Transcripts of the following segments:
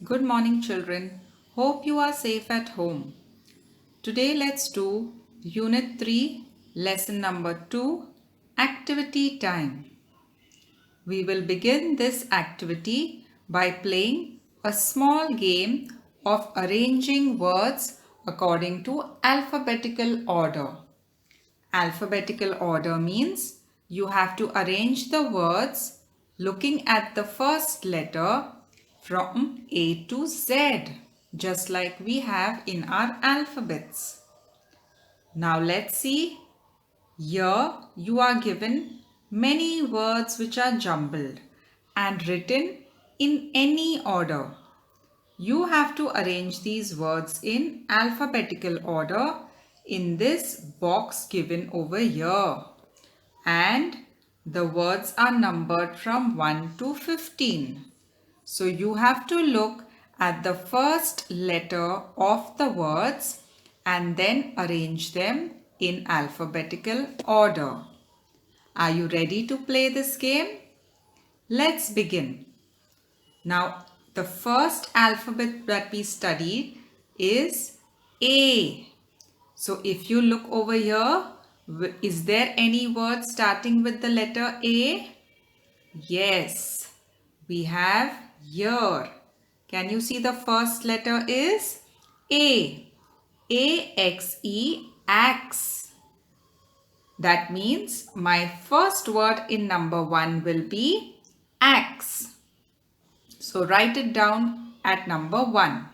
Good morning, children. Hope you are safe at home. Today, let's do Unit 3, Lesson number 2, Activity Time. We will begin this activity by playing a small game of arranging words according to alphabetical order. Alphabetical order means you have to arrange the words looking at the first letter from A to Z, just like we have in our alphabets. Now let's see. Here you are given many words which are jumbled and written in any order. You have to arrange these words in alphabetical order in this box given over here. And the words are numbered from 1 to 15. So you have to look at the first letter of the words and then arrange them in alphabetical order. Are you ready to play this game? Let's begin. Now, the first alphabet that we studied is A. So if you look over here, is there any word starting with the letter A? Yes, we have year. Can you see the first letter is A? A-X-E, axe. That means my first word in number 1 will be axe. So write it down at number 1.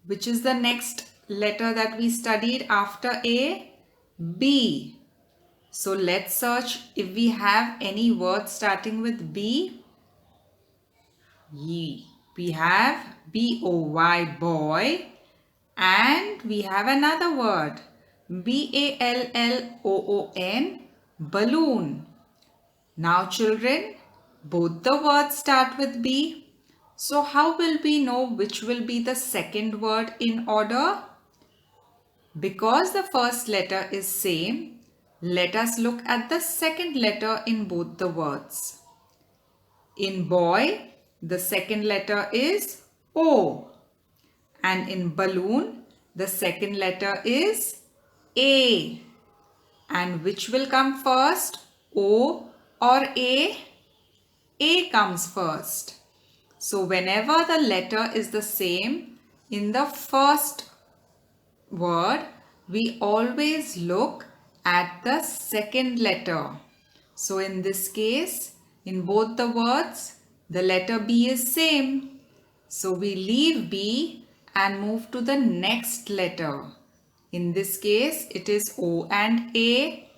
Which is the next letter that we studied after A? B. So let's search if we have any word starting with B. We have B-O-Y, boy. And we have another word, B-A-L-L-O-O-N, balloon. Now children, both the words start with B. So how will we know which will be the second word in order? Because the first letter is same, let us look at the second letter in both the words. In boy, the second letter is O. And in balloon, the second letter is A. And which will come first? O or A? A comes first. So whenever the letter is the same in the first word, we always look at the second letter. So in this case, in both the words, the letter B is same. So we leave B and move to the next letter. In this case, it is O and A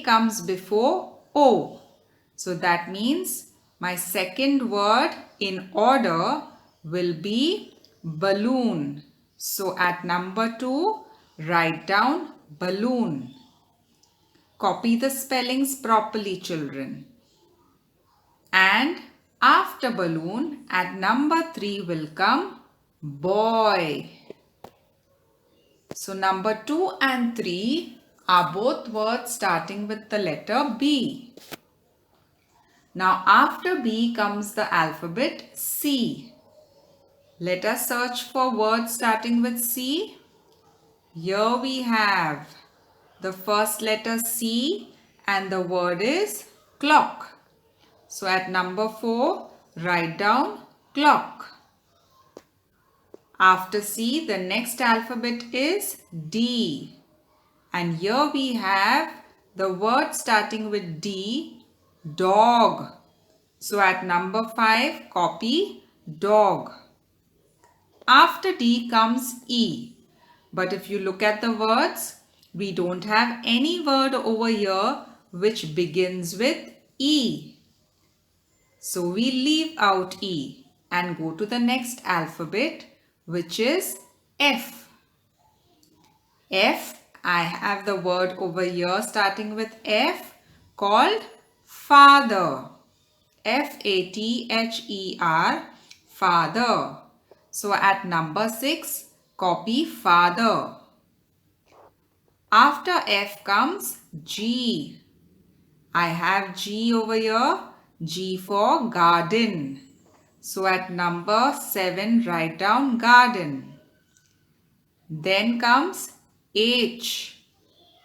comes before O. So that means my second word in order will be balloon. So at number 2, write down balloon. Copy the spellings properly, children. And after balloon, at number 3 will come boy. So number 2 and 3 are both words starting with the letter B. Now after B comes the alphabet C. Let us search for words starting with C. Here we have the first letter C and the word is clock. So at number 4, write down clock. After C, the next alphabet is D. And here we have the word starting with D, dog. So at number 5, copy dog. After D comes E. But if you look at the words, we don't have any word over here which begins with E. So we leave out E and go to the next alphabet, which is F. F, I have the word over here starting with F called father. F-A-T-H-E-R, father. So at number 6, copy father. After F comes G. I have G over here. G for garden. So at number 7, write down garden. Then comes H.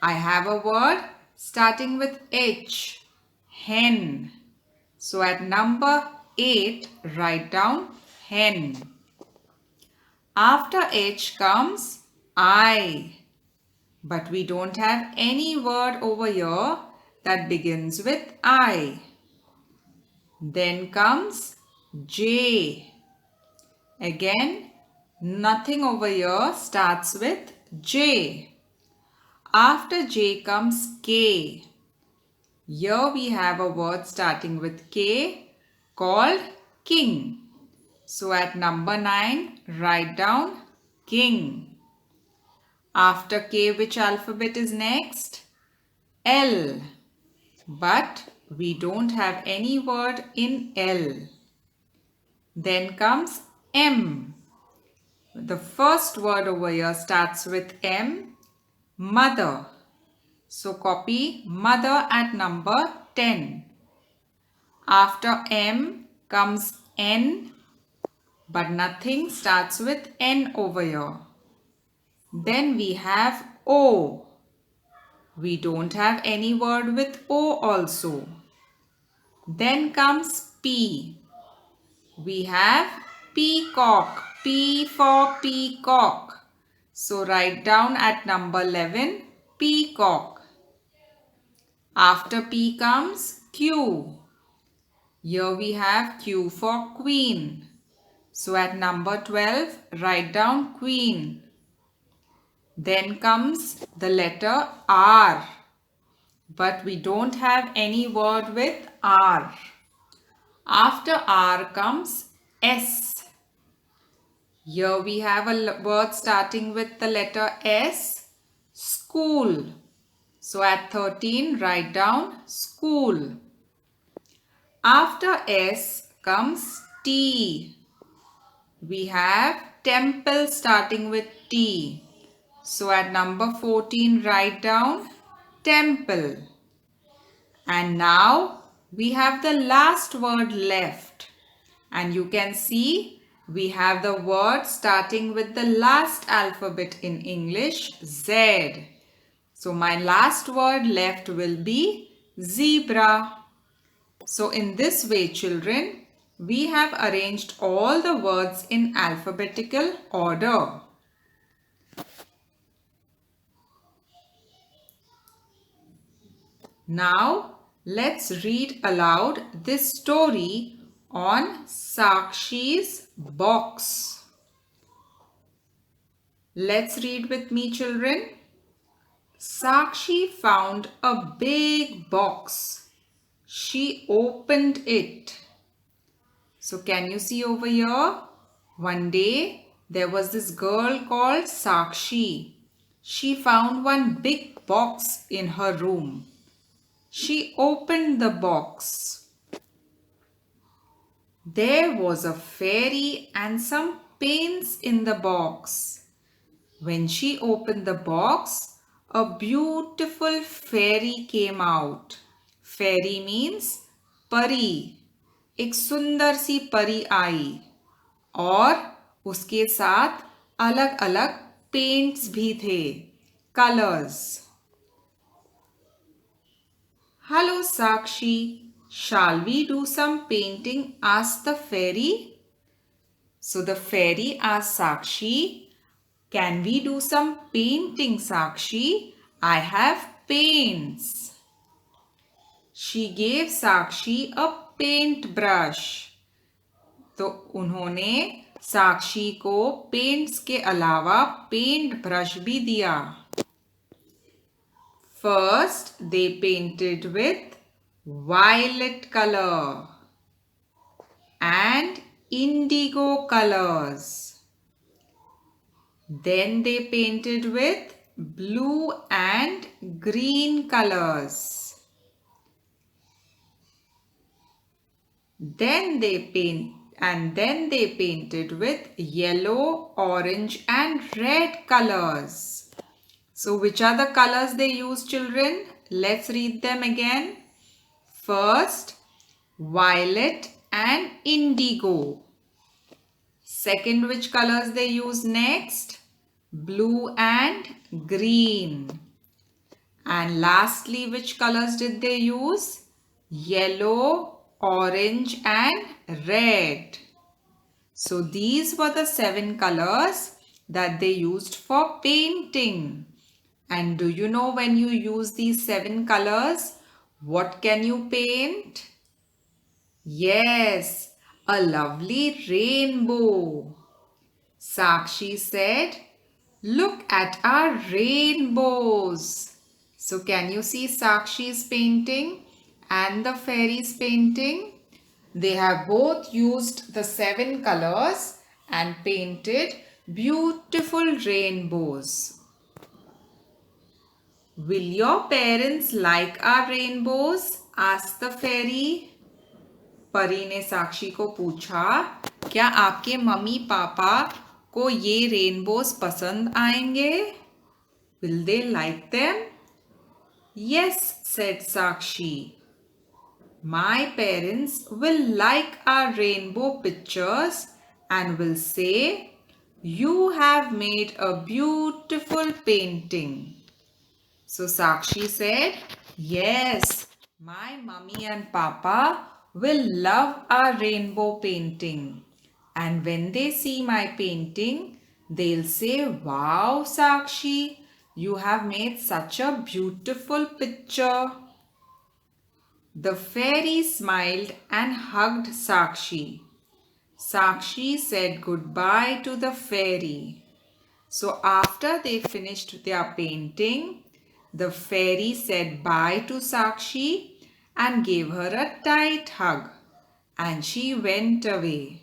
I have a word starting with H. Hen. So at number 8, write down hen. After H comes I. But we don't have any word over here that begins with I. Then comes J. Again, nothing over here starts with J. After J comes K. Here we have a word starting with K called king. So at number 9, write down king. After K, which alphabet is next? L. But we don't have any word in L. Then comes M. The first word over here starts with M, mother. So copy mother at number 10. After M comes N, but nothing starts with N over here. Then we have O. We don't have any word with O also. Then comes P. We have peacock. P for peacock. So write down at number 11, peacock. After P comes Q. Here we have Q for queen. So at number 12, write down queen. Then comes the letter R. But we don't have any word with R. After R comes S. Here we have a word starting with the letter S, school. So at 13, write down school. After S comes T. We have temple starting with T. So at number 14, write down temple. And now we have the last word left. And you can see we have the word starting with the last alphabet in English, Z. So my last word left will be zebra. So in this way, children, we have arranged all the words in alphabetical order. Now, let's read aloud this story on Sakshi's box. Let's read with me, children. Sakshi found a big box. She opened it. So can you see over here? One day, there was this girl called Sakshi. She found one big box in her room. She opened the box. There was a fairy and some paints in the box. When she opened the box, a beautiful fairy came out. Fairy means परी. एक सुंदर सी परी आई और उसके साथ अलग अलग paints भी थे, colours. Hello Sakshi, shall we do some painting? Asked the fairy. So the fairy asked Sakshi, can we do some painting, Sakshi? I have paints. She gave Sakshi a paint brush. तो उन्होंने साक्षी को paints के अलावा paint brush भी दिया. First, they painted with violet color and indigo colors. Then they painted with blue and green colors. Then they painted with yellow, orange and red colors. So which are the colors they used, children? Let's read them again. First, violet and indigo. Second, which colors they use next? Blue and green. And lastly, which colors did they use? Yellow, orange and red. So these were the 7 colors that they used for painting. And do you know when you use these 7 colors, what can you paint? Yes, a lovely rainbow. Sakshi said, "Look at our rainbows." So can you see Sakshi's painting and the fairy's painting? They have both used the 7 colors and painted beautiful rainbows. Will your parents like our rainbows? Asked the fairy. परी ने साक्षी को पूछा, क्या आपके mummy papa को ये rainbows पसंद आएंगे? Will they like them? Yes, said Sakshi. My parents will like our rainbow pictures and will say, you have made a beautiful painting. So Sakshi said, yes, my mummy and papa will love our rainbow painting. And when they see my painting, they'll say, wow, Sakshi, you have made such a beautiful picture. The fairy smiled and hugged Sakshi. Sakshi said goodbye to the fairy. So after they finished their painting, the fairy said bye to Sakshi and gave her a tight hug, and she went away.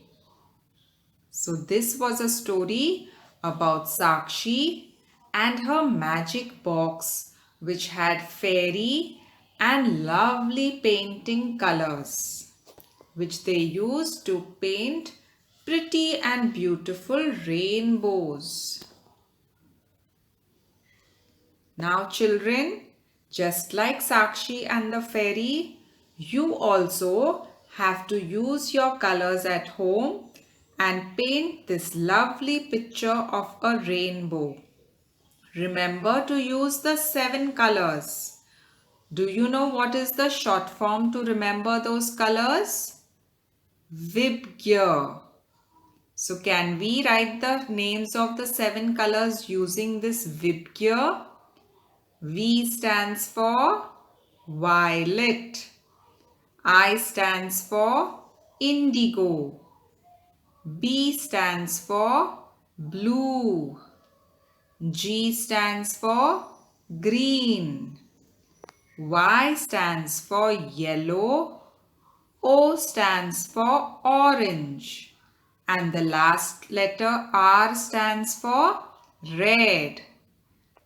So this was a story about Sakshi and her magic box, which had fairy and lovely painting colors, which they used to paint pretty and beautiful rainbows. Now children, just like Sakshi and the fairy, you also have to use your colors at home and paint this lovely picture of a rainbow. Remember to use the 7 colors. Do you know what is the short form to remember those colors? Vibgyor. So can we write the names of the 7 colors using this Vibgyor? V stands for violet. I stands for indigo. B stands for blue. G stands for green. Y stands for yellow. O stands for orange. And the last letter R stands for red.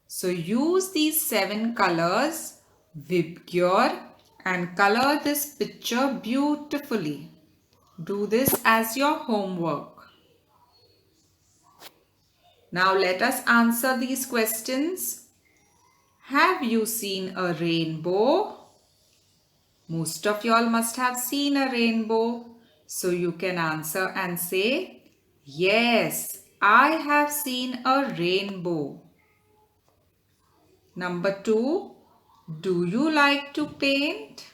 So use these 7 colors, Vibgyor, and color this picture beautifully. Do this as your homework. Now let us answer these questions. Have you seen a rainbow? Most of y'all must have seen a rainbow. So you can answer and say, yes, I have seen a rainbow. Number 2, do you like to paint?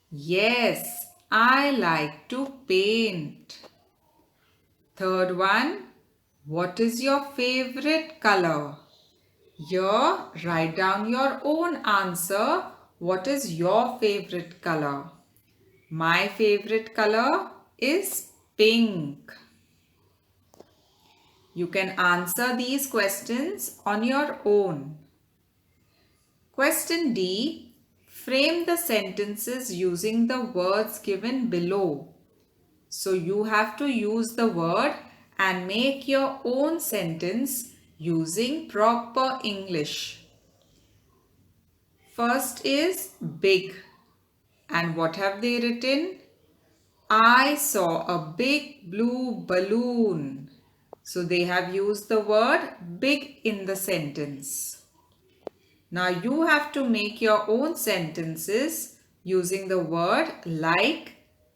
Yes, I like to paint. Third one, what is your favorite color? Here, write down your own answer. What is your favorite color? My favorite color is pink. You can answer these questions on your own. Question D. Frame the sentences using the words given below. So you have to use the word and make your own sentence using proper English. First is big. And what have they written? I saw a big blue balloon. So they have used the word big in the sentence. Now you have to make your own sentences using the word like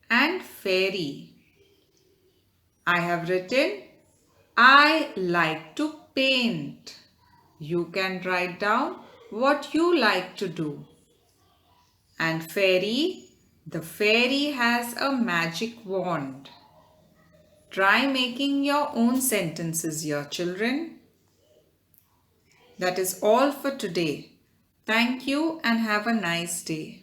and fairy. I have written, I like to paint. You can write down what you like to do. And fairy, the fairy has a magic wand. Try making your own sentences, your children. That is all for today. Thank you and have a nice day.